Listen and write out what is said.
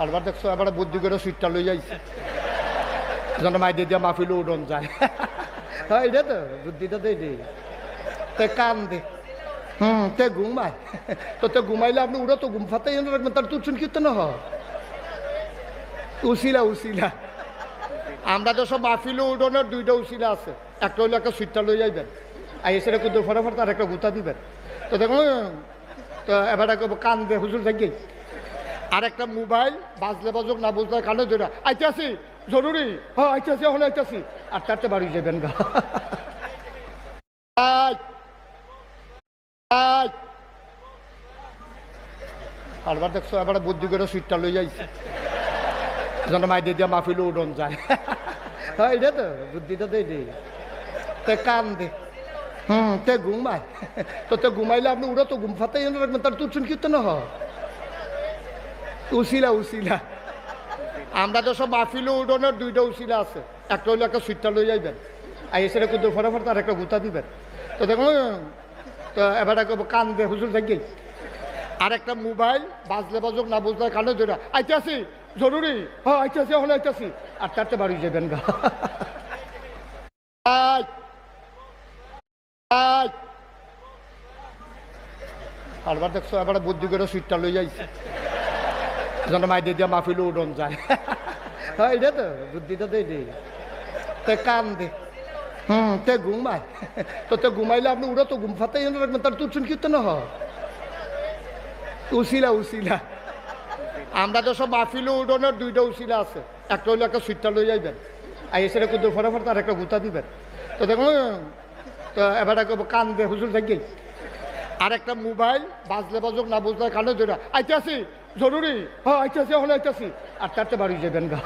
আরবার দেখছো এবার বুদ্ধি করে সুইটটা লই যাইছে যেন মাইদে দিয়া মাহফিলে উডন যায়। হ্যাঁ এটা তো বুদ্ধিটা তো এটাই। তে কান দে তে ঘুমায় তো তে ঘুমাইলে আপনি উড়ো তো ঘুম ফাতে রাখবেন তার তুলছেন কীর্তন হয় উসিলা উসিলা। আমরা তো সব মাহফিলে উডনের দুইটা উসিলা আছে, একটা হইলে একটা সুইটটা লই যাইবেন আর এসে কুদু ফটাফট তার একটা গুতা দিবেন। তো দেখুন তো এবার কান দে হুজুর থাকি আর একটা মোবাইল বাজলে বাজুক না বুঝলে কানে ধরে আইতাছি জরুরি, হ্যাঁ আইতাছি হলে আইতাছি আর তারতে বাড়ি যাবেন গা। আরবার দেখছো এবার বুদ্ধি করে সুইটটা লই যাইছে যেন মাইদে দিয়া মাহফিলে উডন যায়। হ্যাঁ এটা তো বুদ্ধিটা তো এটাই। তে কান দে তে ঘুমায় তো তে ঘুমাইলে আপনি উড়ো তো ঘুম ফাতে রাখবেন তার তুলছেন কীর্তন হয় উসিলা উসিলা। আমরা তো সব মাহফিলে উডনের দুইটা উসিলা আছে, একটা হইলে একটা সুইটটা লই যাইবেন আর এসে কুদু ফটাফট তার একটা গুতা দিবেন। তো দেখুন তো এবার কান দে হুজুর থাকি আর একটা মোবাইল বাজলে বাজুক না বুঝলে কানে ধরে আইতাছি জরুরি, হ্যাঁ আইতাছি হলে আইতাছি আর তারতে বাড়ি যাবেন গা। আরবার দেখছো এবার বুদ্ধি করে সুইটটা লই যাইছে যেন মাইদে দিয়া মাহফিলে উডন যায়। হ্যাঁ এটা তো বুদ্ধিটা তো এটাই। তে কান দে তে ঘুমায় তো তে ঘুমাইলে আপনি উড়ো তো ঘুম ফাতে রাখবেন তার তুলছেন কীর্তন হয় উসিলা উসিলা। আমরা তো সব মাহফিলে উডনের দুইটা উসিলা আছে, একটা হইলে একটা সুইটটা লই যাইবেন আর এসে কুদু ফটাফট তার একটা গুতা দিবেন। তো দেখুন তো এবার কান দে হুজুর থাকি আর একটা মোবাইল বাজলে বাজুক না বুঝলে কানে ধরে আইতাছি জরুরি, হ্যাঁ আইতাছি হলে আইতাছি আর তারতে বাড়ি যাবেন গা।